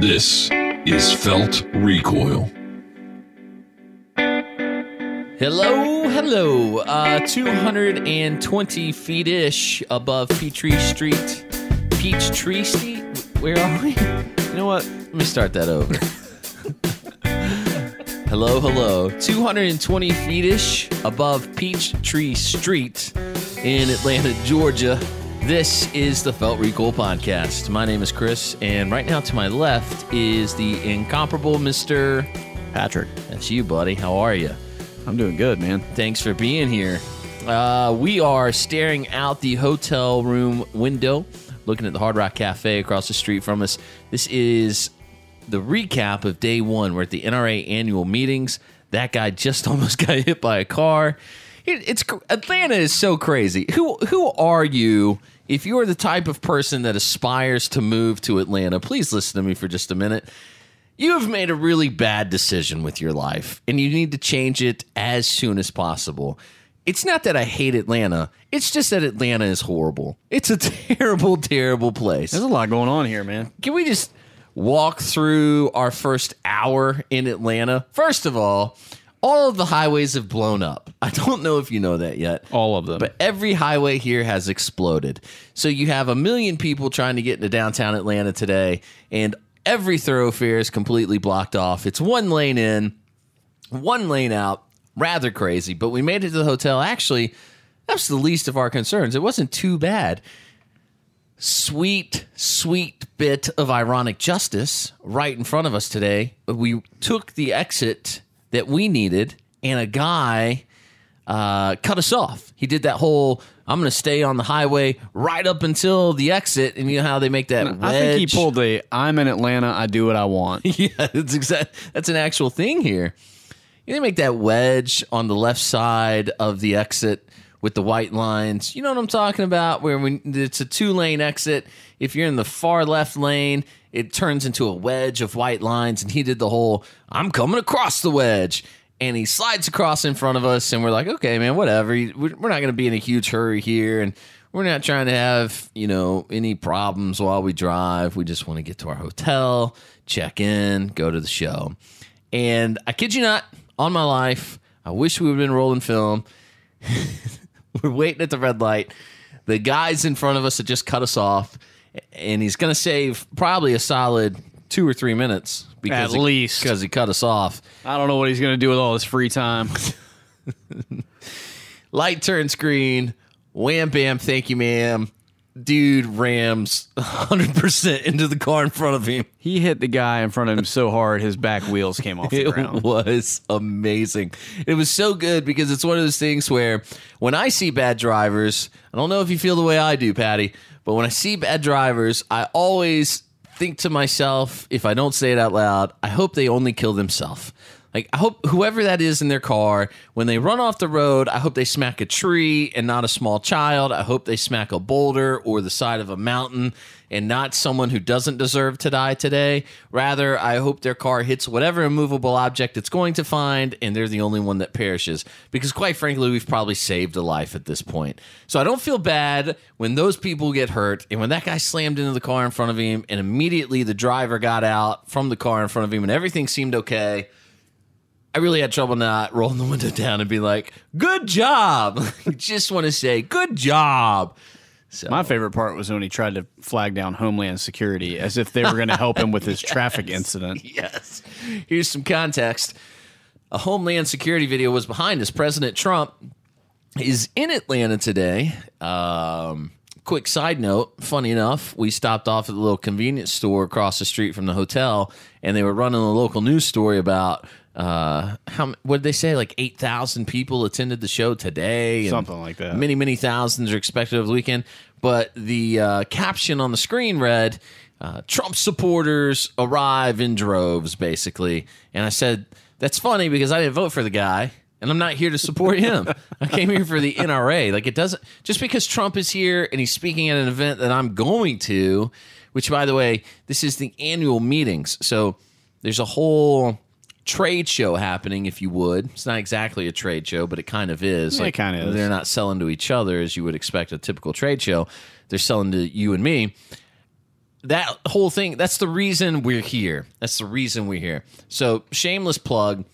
This is Felt Recoil. Hello. 220 feet-ish above Peachtree Street. Where are we? You know what? Let me start that over. Hello. 220 feet-ish above Peachtree Street in Atlanta, Georgia. This is the Felt Recoil Podcast. My name is Chris, and right now to my left is the incomparable Mr. Patrick. That's you, buddy. How are you? I'm doing good, man. Thanks for being here. We are staring out the hotel room window, looking at the Hard Rock Cafe across the street from us. This is the recap of day one. We're at the NRA Annual Meetings. That guy just almost got hit by a car. Atlanta is so crazy. Who are you? If you're the type of person that aspires to move to Atlanta, please listen to me for just a minute. You have made a really bad decision with your life, and you need to change it as soon as possible. It's not that I hate Atlanta. It's just that Atlanta is horrible. It's a terrible, terrible place. There's a lot going on here, man. Can we just walk through our first hour in Atlanta? First of all of the highways have blown up. I don't know if you know that yet. All of them. But every highway here has exploded. So you have 1 million people trying to get into downtown Atlanta today, and every thoroughfare is completely blocked off. It's 1 lane in, 1 lane out. Rather crazy. But we made it to the hotel. Actually, that's the least of our concerns. It wasn't too bad. Sweet bit of ironic justice right in front of us today. We took the exit that we needed, and a guy cut us off. He did that whole, I'm going to stay on the highway right up until the exit, and you know how they make that wedge? I think he pulled I'm in Atlanta, I do what I want. Yeah, that's an actual thing here. They make that wedge on the left side of the exit with the white lines. You know what I'm talking about? Where when it's a 2-lane exit, if you're in the far left lane, it turns into a wedge of white lines, and he did the whole, I'm coming across the wedge, and he slides across in front of us, and we're like, okay, man, whatever. We're not going to be in a huge hurry here, and we're not trying to have, any problems while we drive. We just want to get to our hotel, check in, go to the show. And I kid you not, on my life, I wish we would have been rolling film. We're waiting at the red light. The guys in front of us had just cut us off, and he's going to save probably a solid 2 or 3 minutes. At least. Because he cut us off. I don't know what he's going to do with all his free time. Light turns green. Wham, bam, thank you, ma'am. Dude rams 100% into the car in front of him. He hit the guy in front of him so hard his back wheels came off the ground. It was amazing. It was so good because it's one of those things where when I see bad drivers, I don't know if you feel the way I do, Patty, but when I see bad drivers, I always think to myself, if I don't say it out loud, I hope they only kill themselves. Like, I hope whoever that is in their car, when they run off the road, I hope they smack a tree and not a small child. I hope they smack a boulder or the side of a mountain and not someone who doesn't deserve to die today. Rather, I hope their car hits whatever immovable object it's going to find, and they're the only one that perishes. Because quite frankly, we've probably saved a life at this point. So I don't feel bad when those people get hurt, and when that guy slammed into the car in front of him, and immediately the driver got out from the car in front of him, and everything seemed okay. I really had trouble not rolling the window down and be like, good job. I just want to say, good job. So, my favorite part was when he tried to flag down Homeland Security as if they were going to help him with his traffic incident. Yes. Here's some context. A Homeland Security video was behind us. President Trump is in Atlanta today. Quick side note, funny enough, we stopped off at the little convenience store across the street from the hotel, and they were running a local news story about what did they say? Like 8,000 people attended the show today. Something like that. Many thousands are expected over the weekend. But the caption on the screen read, Trump supporters arrive in droves, basically. And I said, that's funny because I didn't vote for the guy, and I'm not here to support him. I came here for the NRA. Like, it doesn't, just because Trump is here and he's speaking at an event that I'm going to, which, by the way, this is the annual meetings. So there's a whole trade show happening, if you would. It's not exactly a trade show, but it kind of is. Yeah, it kind of is. They're not selling to each other as you would expect a typical trade show. They're selling to you and me. that whole thing, that's the reason we're here. So, shameless plug,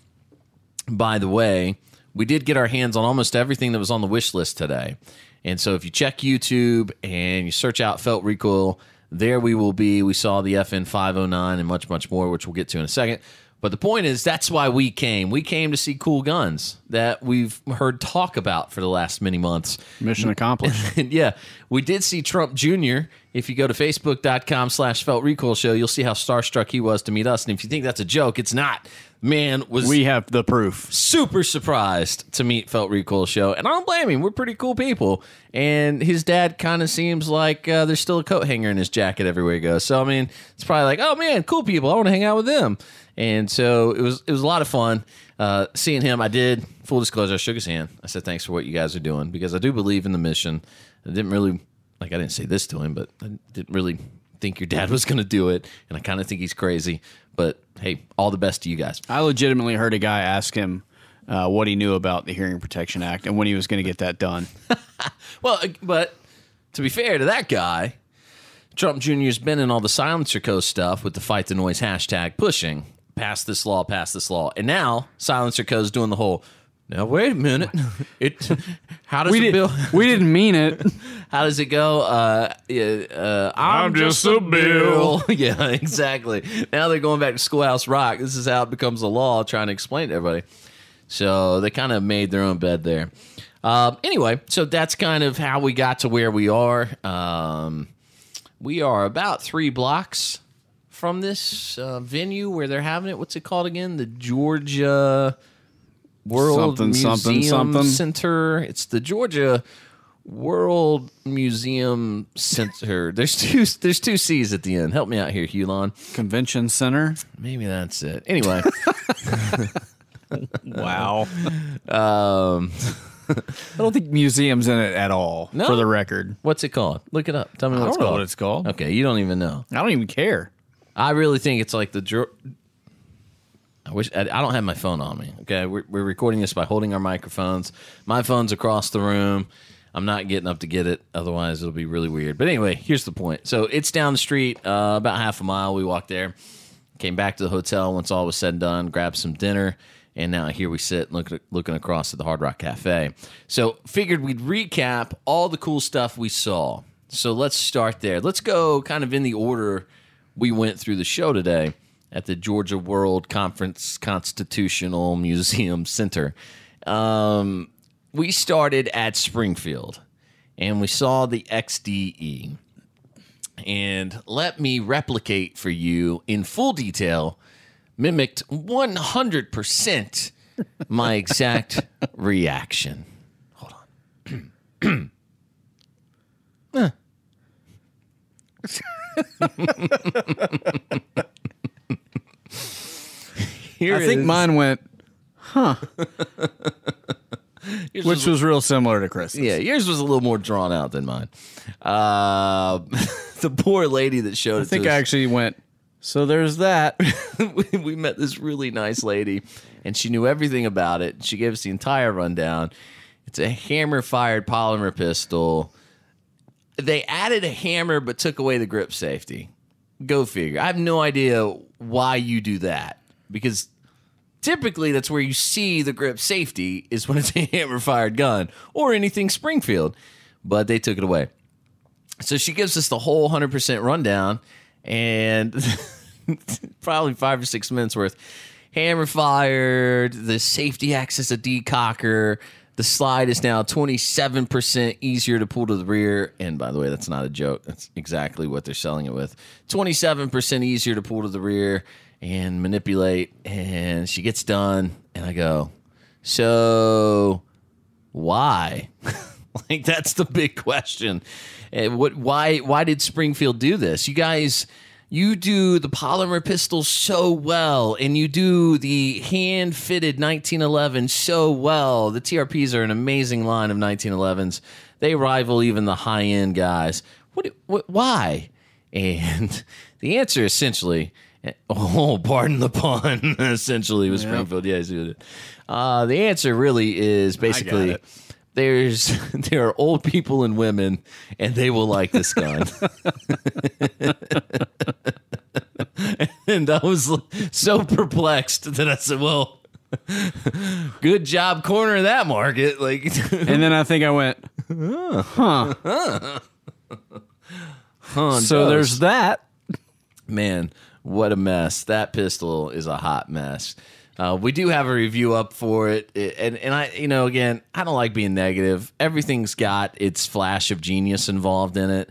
by the way, we did get our hands on almost everything that was on the wish list today. And so if you check YouTube and you search out Felt Recoil, there we will be. We saw the FN 509 and much, much more, which we'll get to in a second. But the point is, that's why we came. We came to see cool guns that we've heard talk about for the last many months. Mission accomplished. And yeah, we did see Trump Jr. If you go to facebook.com/Felt Recoil Show, you'll see how starstruck he was to meet us. And if you think that's a joke, it's not. Man, we have the proof. Super surprised to meet Felt Recoil Show. And I don't blame him. We're pretty cool people. And his dad kind of seems like there's still a coat hanger in his jacket everywhere he goes. So, I mean, it's probably like, oh, man, cool people. I want to hang out with them. And so it was a lot of fun seeing him. I did, full disclosure, I shook his hand. I said, thanks for what you guys are doing, because I do believe in the mission. I didn't say this to him, but I didn't really think your dad was going to do it. And I kind of think he's crazy. But, hey, all the best to you guys. I legitimately heard a guy ask him what he knew about the Hearing Protection Act and when he was going to get that done. Well, but to be fair to that guy, Trump Jr.'s been in all the Silencer Co. stuff with the Fight the Noise hashtag pushing. Pass this law, pass this law. And now Silencer Co.'s doing the whole, now wait a minute. How does it bill? We didn't mean it. How does it go? I'm just a bill. Yeah, exactly. Now they're going back to Schoolhouse Rock. This is how it becomes a law, trying to explain to everybody. So they kind of made their own bed there. Anyway, so that's kind of how we got to where we are. We are about 3 blocks from this venue where they're having it. What's it called again? The Georgia World Museum Center. It's the Georgia World Museum Center. There's two C's at the end. Help me out here, Hulon. Convention Center? Maybe that's it. Anyway. Wow. I don't think museum's in it at all, no? For the record. What's it called? Look it up. Tell me what it's called. I don't know what it's called. Okay, you don't even know. I don't even care. I really think it's like I don't have my phone on me. Okay, we're recording this by holding our microphones. My phone's across the room. I'm not getting up to get it, otherwise it'll be really weird. But anyway, here's the point. So it's down the street, about half a mile. We walked there, came back to the hotel once all was said and done, grabbed some dinner, and now here we sit looking across at the Hard Rock Cafe. So figured we'd recap all the cool stuff we saw. So let's start there. Let's go kind of in the order we went through the show today at the Georgia World Conference Constitutional Museum Center. We started at Springfield, and we saw the XDE. And let me replicate for you in full detail, mimicked 100% my exact reaction. Hold on. I think mine went, huh. Which was real similar to Chris's. Yeah, yours was a little more drawn out than mine. The poor lady that showed it to us. I think I actually went, so there's that. We met this really nice lady, and she knew everything about it. She gave us the entire rundown. It's a hammer-fired polymer pistol. They added a hammer but took away the grip safety. Go figure. I have no idea why you do that, because typically that's where you see the grip safety is when it's a hammer-fired gun or anything Springfield, but they took it away. So she gives us the whole 100% rundown, and probably 5 or 6 minutes worth. Hammer-fired, the safety acts as a decocker. The slide is now 27% easier to pull to the rear. And by the way, that's not a joke. That's exactly what they're selling it with. 27% easier to pull to the rear and manipulate. And she gets done. And I go, so why? Like, that's the big question. And why did Springfield do this? You guys, you do the polymer pistol so well, and you do the hand-fitted 1911 so well. The TRPs are an amazing line of 1911s. They rival even the high-end guys. Why? And the answer essentially, oh, pardon the pun, essentially was Springfield. Yeah, the answer really is basically there are old people and women, and they will like this gun. And I was so perplexed that I said, well, good job cornering that market. Like, And then I think I went, so there's that. Man, what a mess. That pistol is a hot mess. We do have a review up for it. And I, again, I don't like being negative. Everything's got its flash of genius involved in it.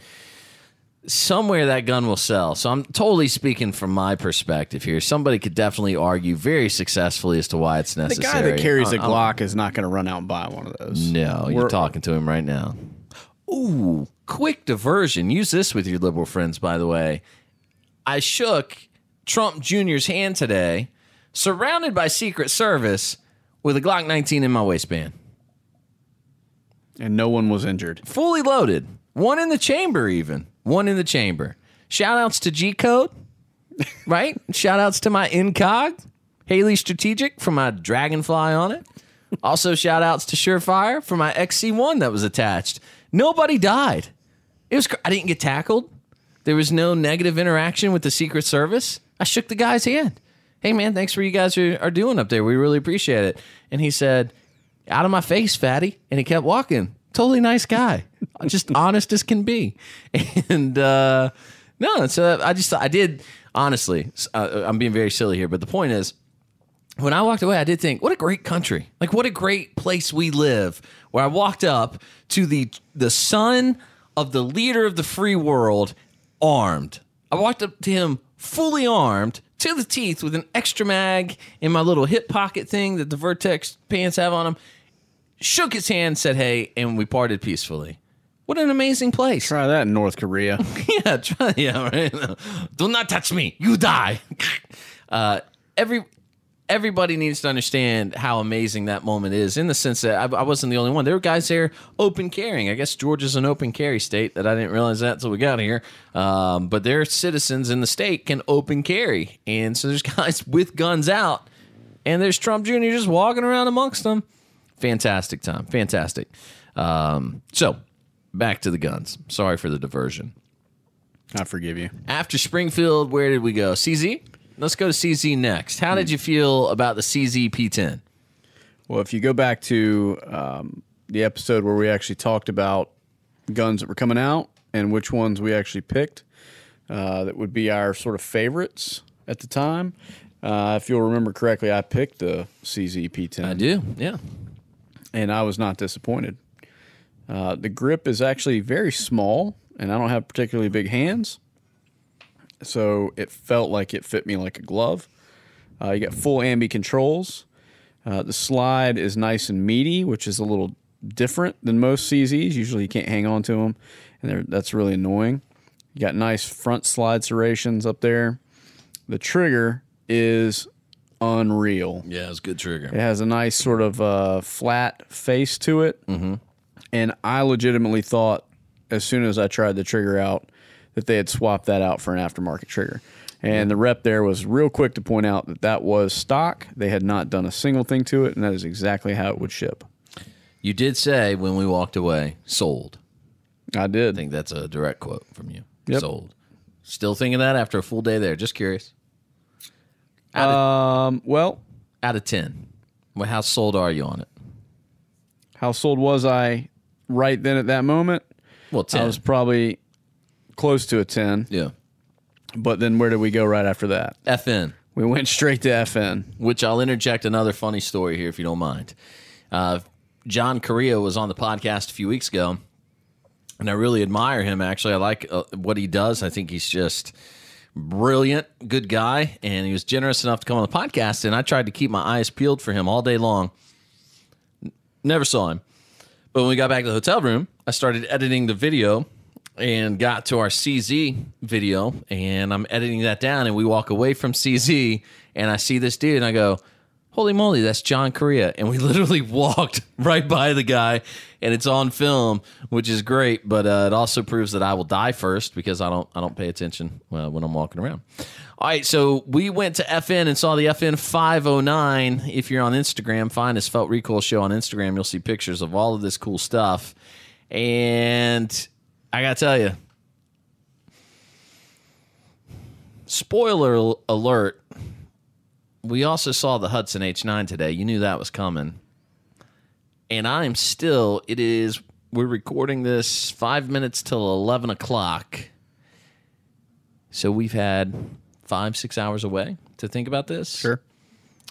Somewhere that gun will sell. So I'm totally speaking from my perspective here. Somebody could definitely argue very successfully as to why it's necessary. The guy that carries a Glock is not going to run out and buy one of those. No, you're talking to him right now. Ooh, quick diversion. Use this with your liberal friends, by the way. I shook Trump Jr.'s hand today, surrounded by Secret Service, with a Glock 19 in my waistband. And no one was injured. Fully loaded. One in the chamber, even. One in the chamber. Shout outs to G Code, right? Shout outs to my Incog, Haley Strategic for my Dragonfly on it. Also, shout outs to Surefire for my XC1 that was attached. Nobody died. I didn't get tackled. There was no negative interaction with the Secret Service. I shook the guy's hand. Hey, man, thanks for what you guys are doing up there. We really appreciate it. And he said, out of my face, fatty. And he kept walking. Totally nice guy. Just honest as can be. And no, so I did, honestly, I'm being very silly here, but the point is, when I walked away, I did think, what a great country. Like, what a great place we live, where I walked up to the son of the leader of the free world, armed. I walked up to him fully armed, to the teeth, with an extra mag in my little hip pocket thing that the Vertex pants have on them. Shook his hand, said hey, and we parted peacefully. What an amazing place. Try that in North Korea. Yeah, right. Do not touch me. You die. Everybody needs to understand how amazing that moment is, in the sense that I wasn't the only one. There were guys there open carrying. I guess Georgia's an open carry state. That I didn't realize that until we got here. But their citizens in the state can open carry. And so there's guys with guns out, and there's Trump Jr. just walking around amongst them. Fantastic time. Fantastic. So, back to the guns. Sorry for the diversion. I forgive you. After Springfield, where did we go? CZ? Let's go to CZ next. How did you feel about the CZ P10? Well, if you go back to the episode where we actually talked about guns that were coming out and which ones we actually picked, that would be our sort of favorites at the time. If you'll remember correctly, I picked the CZ P10. I do, yeah. And I was not disappointed. The grip is actually very small, and I don't have particularly big hands. So it felt like it fit me like a glove. You got full ambi controls. The slide is nice and meaty, which is a little different than most CZs. Usually you can't hang on to them, and that's really annoying. You got nice front slide serrations up there. The trigger is unreal. Yeah, it's a good trigger. It has a nice sort of flat face to it. Mm-hmm. And I legitimately thought, as soon as I tried the trigger out, that they had swapped that out for an aftermarket trigger. And the rep there was real quick to point out that that was stock. They had not done a single thing to it, and that is exactly how it would ship. You did say when we walked away, sold. I did. I think that's a direct quote from you. Yep. Sold. Still thinking that after a full day there. Just curious. Well, out of 10, well, how sold are you on it? How sold was I right then at that moment? Well, 10. I was probably close to a 10. Yeah. But then where did we go right after that? FN. We went straight to FN. Which I'll interject another funny story here if you don't mind. John Correa was on the podcast a few weeks ago, and I really admire him, actually. I like what he does. I think he's just brilliant, good guy, and he was generous enough to come on the podcast, and I tried to keep my eyes peeled for him all day long. Never saw him. But when we got back to the hotel room, I started editing the video and got to our CZ video, and I'm editing that down, and we walk away from CZ, and I see this dude, and I go, holy moly, that's John Correa. And we literally walked right by the guy, and it's on film, which is great. But it also proves that I will die first because I don't pay attention when I'm walking around. All right, so we went to FN and saw the FN 509. If you're on Instagram, find us Felt Recoil Show on Instagram. You'll see pictures of all of this cool stuff. And I got to tell you, spoiler alert, we also saw the Hudson H9 today. You knew that was coming. And we're recording this 5 minutes till 11 o'clock. So we've had 5-6 hours away to think about this. Sure.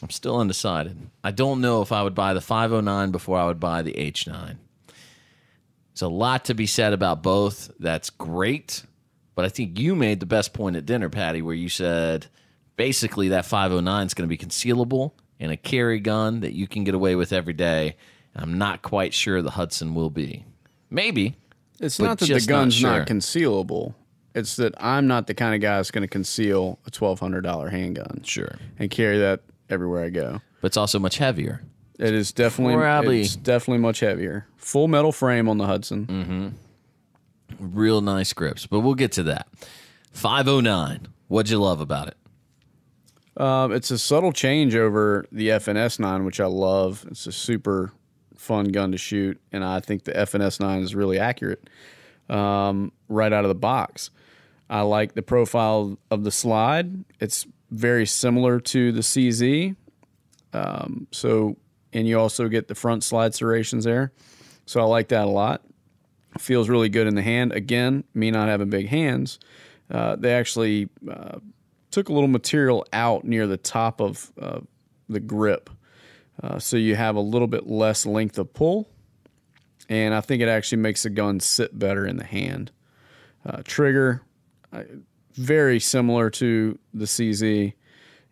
I'm still undecided. I don't know if I would buy the 509 before I would buy the H9. There's a lot to be said about both. That's great. But I think you made the best point at dinner, Patty, where you said basically that 509 is going to be concealable and a carry gun that you can get away with every day. I'm not quite sure the Hudson will be. Maybe. It's not that the gun's not concealable. It's that I'm not the kind of guy that's going to conceal a $1,200 handgun. Sure. And carry that everywhere I go. But it's also much heavier. It is definitely, it's definitely much heavier. Full metal frame on the Hudson. Mm-hmm. Real nice grips. But we'll get to that. 509. What'd you love about it? It's a subtle change over the FNS9, which I love. It's a super fun gun to shoot, and I think the FNS9 is really accurate right out of the box. I like the profile of the slide. It's very similar to the CZ. And you also get the front slide serrations there. So I like that a lot. Feels really good in the hand. Again, me not having big hands, they actually took a little material out near the top of the grip. So you have a little bit less length of pull. And I think it actually makes the gun sit better in the hand. Trigger, very similar to the CZ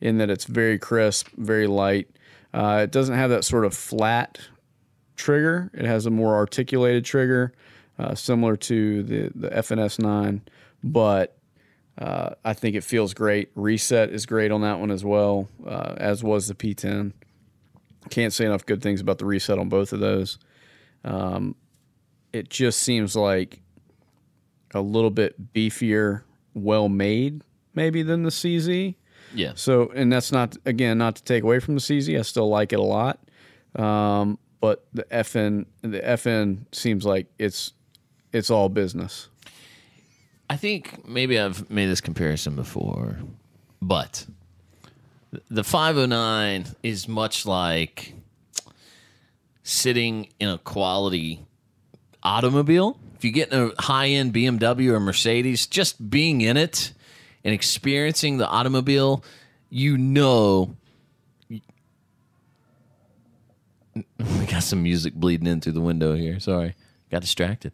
in that it's very crisp, very light. It doesn't have that sort of flat trigger. It has a more articulated trigger, similar to the FNS9, but I think it feels great. Reset is great on that one as well, as was the P10. Can't say enough good things about the reset on both of those. It just seems like a little bit beefier, well-made maybe than the CZ. Yeah. So, and that's not to take away from the CZ. I still like it a lot. But the FN seems like it's all business. I think maybe I've made this comparison before, but the 509 is much like sitting in a quality automobile. If you get in a high-end BMW or Mercedes, just being in it and experiencing the automobile, you know. We got some music bleeding in through the window here. Sorry. Got distracted.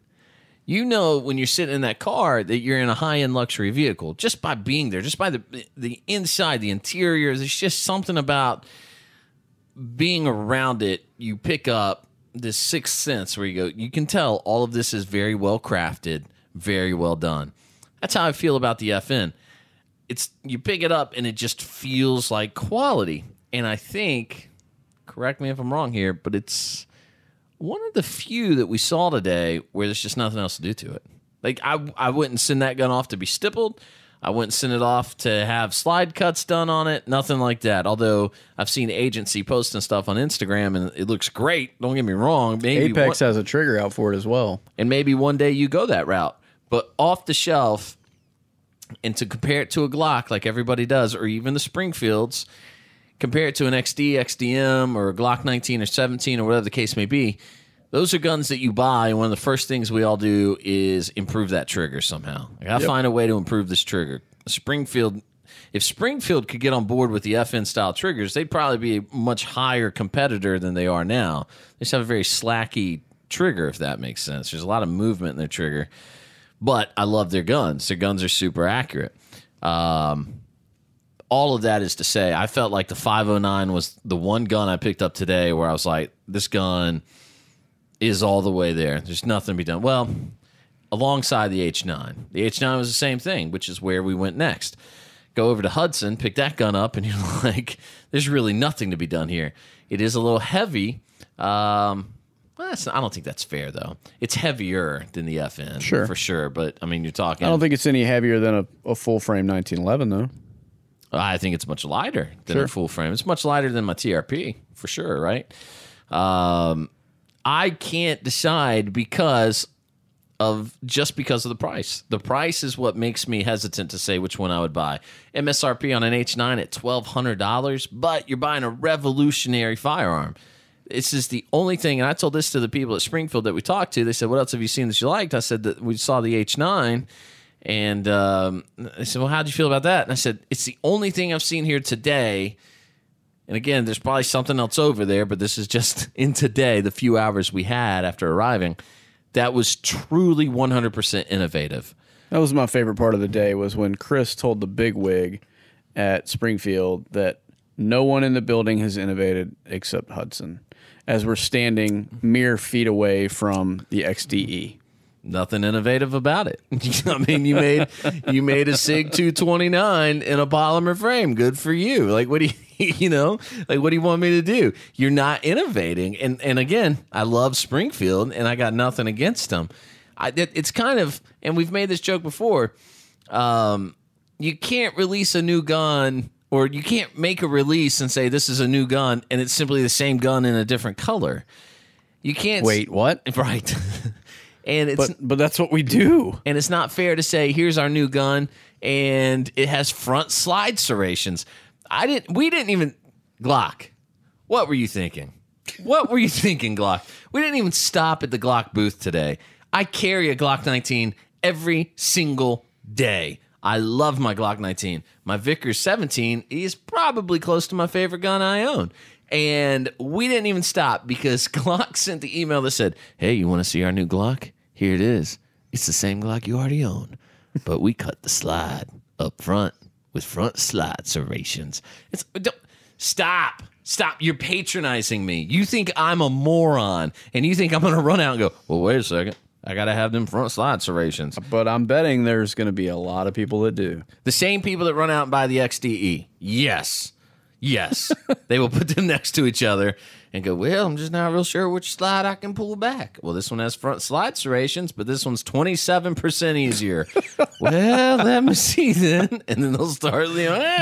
You know when you're sitting in that car that you're in a high-end luxury vehicle just by being there, just by the inside, the interior. There's just something about being around it. You pick up this sixth sense where you go, you can tell all of this is very well crafted, very well done. That's how I feel about the FN. You pick it up and it just feels like quality. And I think, correct me if I'm wrong here, but it's one of the few that we saw today where there's just nothing else to do to it. Like, I wouldn't send that gun off to be stippled. I wouldn't send it off to have slide cuts done on it. Nothing like that. Although I've seen agency posting stuff on Instagram, and it looks great. Don't get me wrong. Maybe Apex has a trigger out for it as well. And maybe one day you go that route. But off the shelf, and to compare it to a Glock like everybody does, or even the Springfields, compare it to an XD, XDM, or a Glock 19 or 17 or whatever the case may be, those are guns that you buy, and one of the first things we all do is improve that trigger somehow. I gotta find a way to improve this trigger. If Springfield could get on board with the FN style triggers, they'd probably be a much higher competitor than they are now. They just have a very slacky trigger, if that makes sense. There's a lot of movement in their trigger, but I love their guns. Their guns are super accurate. All of that is to say, I felt like the 509 was the one gun I picked up today where I was like, this gun is all the way there. There's nothing to be done. Well, alongside the H9. The H9 was the same thing, which is where we went next. go over to Hudson, pick that gun up, and you're like, there's really nothing to be done here. It is a little heavy. Well, I don't think that's fair, though. It's heavier than the FN, Sure. for sure. But, I mean, you're talking... I don't think it's any heavier than a full-frame 1911, though. I think it's much lighter than Sure. a full frame. It's much lighter than my TRP, for sure, right? I can't decide because of the price. The price is what makes me hesitant to say which one I would buy. MSRP on an H9 at $1,200, but you're buying a revolutionary firearm. This is the only thing, and I told this to the people at Springfield that we talked to. They said, what else have you seen that you liked? I said that we saw the H9, and they said, well, how'd you feel about that? And I said, it's the only thing I've seen here today. And again, there's probably something else over there, but this is just in today, the few hours we had after arriving, that was truly 100% innovative. That was my favorite part of the day, was when Chris told the bigwig at Springfield that no one in the building has innovated except Hudson, as we're standing mere feet away from the XDE. Nothing innovative about it. I mean, you made a SIG 229 in a polymer frame. Good for you. Like, what do you, what do you want me to do? You're not innovating. And again, I love Springfield, and I got nothing against them. It's kind of, and we've made this joke before, you can't release a new gun, or you can't make a release and say this is a new gun, and it's simply the same gun in a different color. You can't. Wait, what? Right. And it's, but that's what we do. And it's not fair to say, here's our new gun, and it has front slide serrations. We didn't even, Glock, what were you thinking? What were you thinking, Glock? We didn't even stop at the Glock booth today. I carry a Glock 19 every single day. I love my Glock 19. My Vickers 17 is probably close to my favorite gun I own. And we didn't even stop because Glock sent the email that said, hey, you want to see our new Glock? Here it is. It's the same Glock you already own, but we cut the slide up front with front slide serrations. Stop. You're patronizing me. You think I'm a moron, and you think I'm going to run out and go, well, wait a second. I got to have them front slide serrations. But I'm betting there's going to be a lot of people that do. The same people that run out and buy the XDE. Yes. They will put them next to each other and go, well, I'm just not real sure which slide I can pull back. Well, this one has front slide serrations, but this one's 27% easier. Well, let me see then. And then they'll start,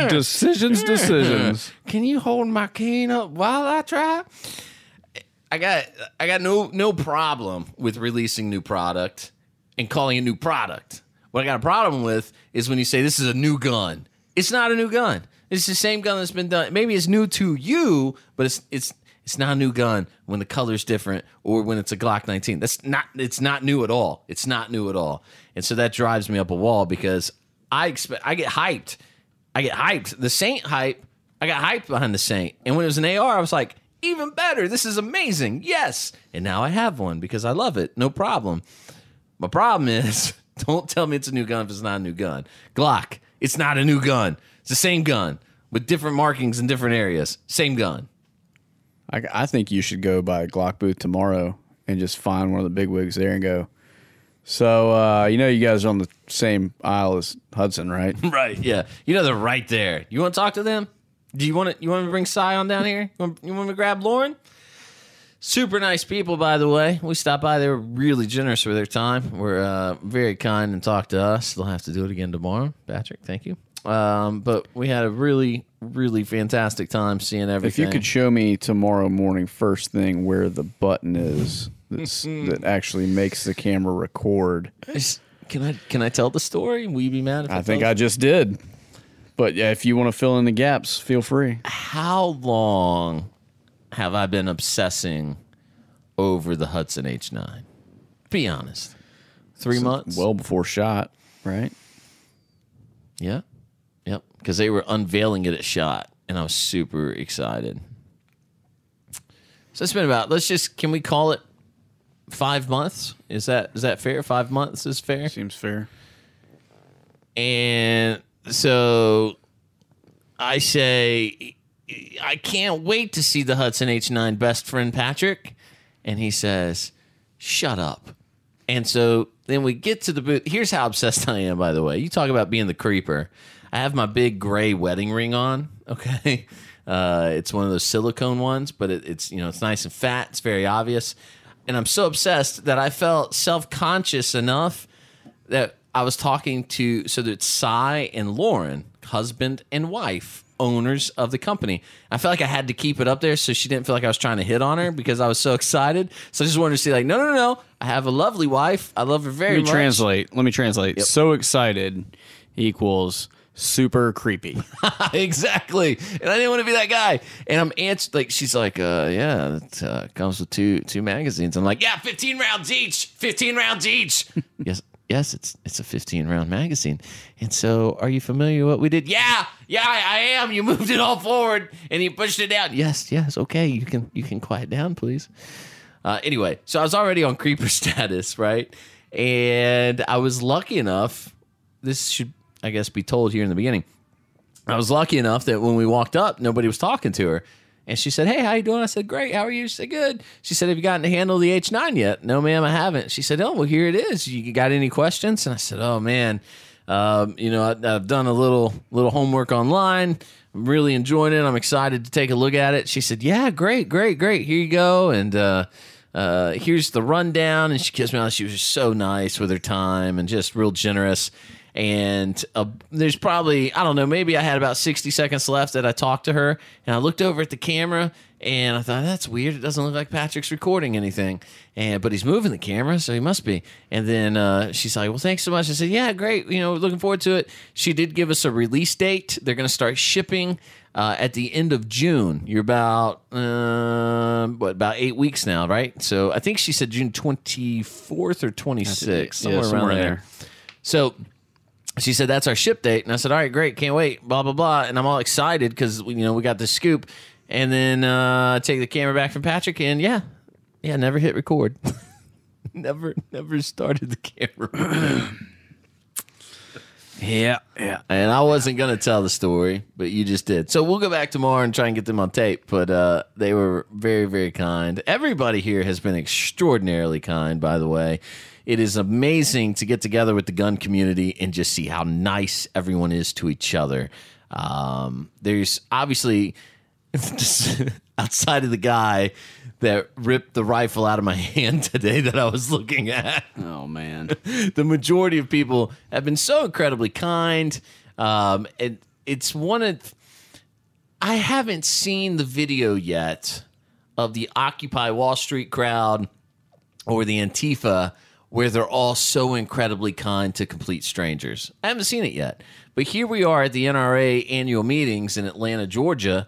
Decisions. Can you hold my cane up while I try? I got no problem with releasing new product and calling it new product. What I got a problem with is when you say this is a new gun. It's not a new gun. It's the same gun that's been done. Maybe it's new to you, but it's not a new gun when the color's different or when it's a Glock 19. It's not new at all. It's not new at all. And so that drives me up a wall because I get hyped. The Saint hype, I got hyped behind the Saint. And when it was an AR, I was like, even better. This is amazing. Yes. And now I have one because I love it. No problem. My problem is, don't tell me it's a new gun if it's not a new gun. Glock, it's not a new gun. It's the same gun with different markings in different areas. Same gun. I think you should go by a Glock booth tomorrow and just find one of the bigwigs there and go, so, you guys are on the same aisle as Hudson, right? Right, yeah. They're right there. You want to talk to them? Do you want me to bring Cy on down here? You want me to grab Lauren? Super nice people, by the way. We stopped by. They were really generous with their time. Were very kind and talked to us. They'll have to do it again tomorrow. Patrick, thank you. But we had a really, really fantastic time seeing everything. If you could show me tomorrow morning first thing where the button is that actually makes the camera record. Can I tell the story? Will you be mad if I think I just did. But yeah, if you want to fill in the gaps, feel free. How long have I been obsessing over the Hudson H9? Be honest. 3 months? Well before SHOT, right? Yeah. Yep. Because they were unveiling it at SHOT, and I was super excited. So it's been about, can we call it 5 months? Is that fair? 5 months is fair? Seems fair. And so I say, I can't wait to see the Hudson H9 best friend Patrick. And he says, shut up. And so then we get to the booth. Here's how obsessed I am, by the way. You talk about being the creeper. I have my big gray wedding ring on, okay? It's one of those silicone ones, but it's it's nice and fat. It's very obvious. And I'm so obsessed that I felt self-conscious enough that I was talking to, so that Cy and Lauren, husband and wife, owners of the company. I felt like I had to keep it up there so she didn't feel like I was trying to hit on her because I was so excited. So I just wanted to say, like, no. I have a lovely wife. I love her very much. Let me translate. Yep. So excited equals super creepy. Exactly. And I didn't want to be that guy. And I'm like, she's like, yeah, it comes with two magazines. I'm like, yeah, 15 rounds each. 15 rounds each. Yes, it's a 15-round magazine. And so, are you familiar with what we did? Yeah, I am. You moved it all forward and you pushed it down. Yes, okay. You can quiet down, please. Anyway, so I was already on creeper status, right? And I was lucky enough. This should, I guess, be told here in the beginning. I was lucky enough that when we walked up, nobody was talking to her. And she said, hey, how you doing? I said, great. How are you? She said, good. She said, have you gotten to handle the H9 yet? No, ma'am, I haven't. She said, oh, well, here it is. You got any questions? And I said, oh, man, I've done a little homework online. I'm really enjoying it. I'm excited to take a look at it. She said, yeah, great. Here you go. And here's the rundown. And she kissed me on. She was just so nice with her time and just real generous. And there's probably, I don't know, maybe I had about 60 seconds left that I talked to her. And I looked over at the camera, and I thought, that's weird. It doesn't look like Patrick's recording anything. But he's moving the camera, so he must be. And then she's like, well, thanks so much. I said, yeah, great. Looking forward to it. She did give us a release date. They're going to start shipping at the end of June. You're about, about 8 weeks now, right? So I think she said June 24th or 26th, somewhere around there. So she said, that's our ship date. And I said, all right, great. Can't wait. Blah, blah, blah. And I'm all excited because, we got the scoop. And then take the camera back from Patrick. And never hit record. never started the camera. Yeah. And I wasn't going to tell the story, but you just did. So we'll go back tomorrow and try and get them on tape. But they were very, very kind. Everybody here has been extraordinarily kind, by the way. It is amazing to get together with the gun community and just see how nice everyone is to each other. There's obviously, outside of the guy that ripped the rifle out of my hand today that I was looking at. Oh, man. The majority of people have been so incredibly kind. And it's I haven't seen the video yet of the Occupy Wall Street crowd or the Antifa where they're all so incredibly kind to complete strangers. I haven't seen it yet. But here we are at the NRA Annual Meetings in Atlanta, Georgia,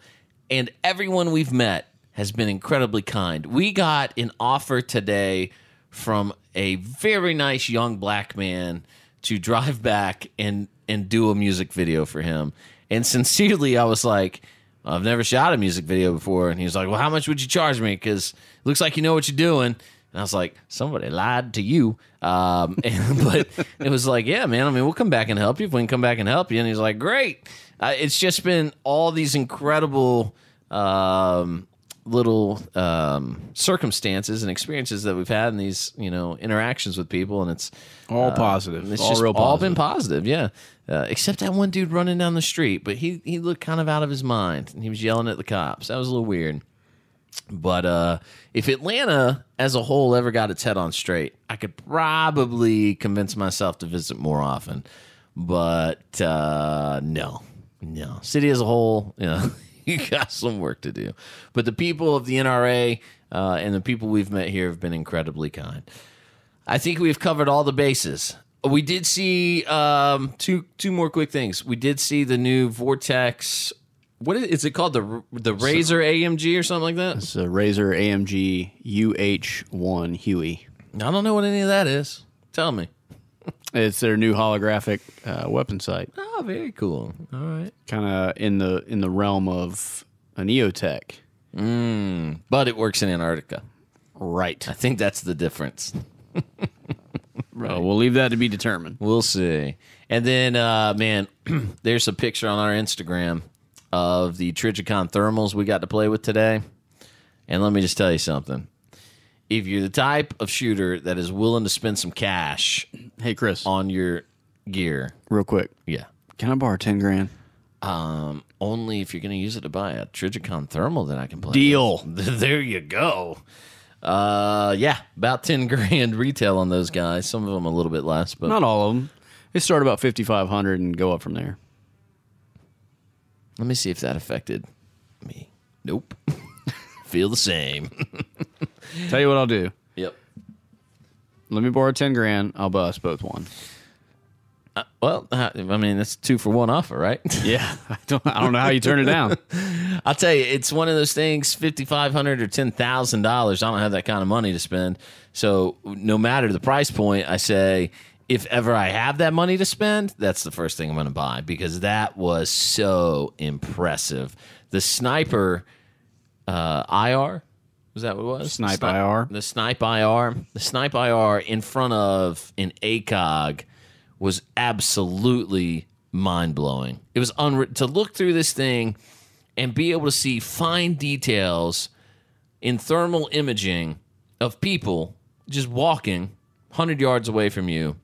and everyone we've met has been incredibly kind. We got an offer today from a very nice young black man to drive back and do a music video for him. And sincerely, I was like, I've never shot a music video before. And he was like, well, how much would you charge me? Because it looks like you know what you're doing. And I was like, somebody lied to you. But it was like, yeah, man, I mean, we'll come back and help you if we can come back and help you. And he's like, great. It's just been all these incredible little circumstances and experiences that we've had in these, interactions with people. And it's all positive. It's all just real positive. All been positive, yeah. Except that one dude running down the street. But he looked kind of out of his mind. And he was yelling at the cops. That was a little weird. But if Atlanta as a whole ever got its head on straight, I could probably convince myself to visit more often. But no. City as a whole, you got some work to do. But the people of the NRA and the people we've met here have been incredibly kind. I think we've covered all the bases. We did see two more quick things. We did see the new Vortex. What is it called? The Razor AMG or something like that? It's a Razor AMG UH1 Huey. I don't know what any of that is. Tell me. It's their new holographic weapon sight. Oh, very cool. All right. Kind of in the realm of a Neotech. But it works in Antarctica. Right. I think that's the difference. Right. We'll leave that to be determined. We'll see. And then, man, there's a picture on our Instagram of the Trigicon thermals we got to play with today. And let me just tell you something. if you're the type of shooter that is willing to spend some cash Hey, Chris, on your gear, real quick. yeah. Can I borrow 10 grand? Only if you're going to use it to buy a Trigicon thermal that I can play. Deal. with. There you go. Yeah, about 10 grand retail on those guys. Some of them a little bit less, but Not all of them. They start about 5,500 and go up from there. let me see if that affected me. Nope. Feel the same. Tell you what I'll do. Yep. Let me borrow 10 grand. I'll buy us both one. Well, I mean, that's 2 for 1 offer, right? Yeah. I don't know how you turn it down. I'll tell you, it's one of those things, $5,500 or $10,000. I don't have that kind of money to spend. So no matter the price point, I say, if ever I have that money to spend, that's the first thing I'm going to buy because that was so impressive. The sniper IR, was that what it was? Snipe IR. The Snipe IR. The Snipe IR in front of an ACOG was absolutely mind-blowing. It was to look through this thing and be able to see fine details in thermal imaging of people just walking 100 yards away from you.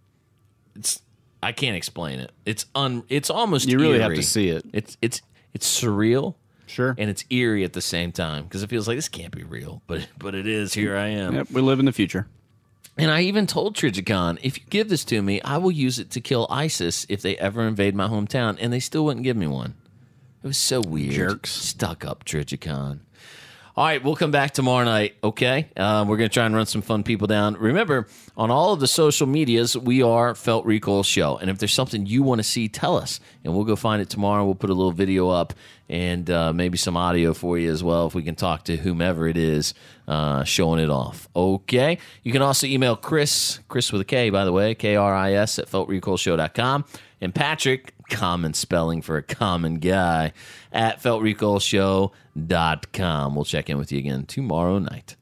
I can't explain it. It's almost You really eerie. have to see it. It's surreal. Sure. And it's eerie at the same time because it feels like this can't be real, but it is. Here I am. Yep, we live in the future. And I even told Trigicon, if you give this to me, I will use it to kill ISIS if they ever invade my hometown, and they still wouldn't give me one. It was so weird. Jerks. Stuck up Trigicon. All right, we'll come back tomorrow night, okay? We're going to try and run some fun people down. Remember, on all of the social medias, we are Felt Recoil Show. And if there's something you want to see, tell us. And we'll go find it tomorrow. We'll put a little video up and maybe some audio for you as well if we can talk to whomever it is showing it off. Okay? You can also email Chris with a K, by the way, KRIS at feltrecoilshow.com. And Patrick, common spelling for a common guy, at feltrecoilshow.com. We'll check in with you again tomorrow night.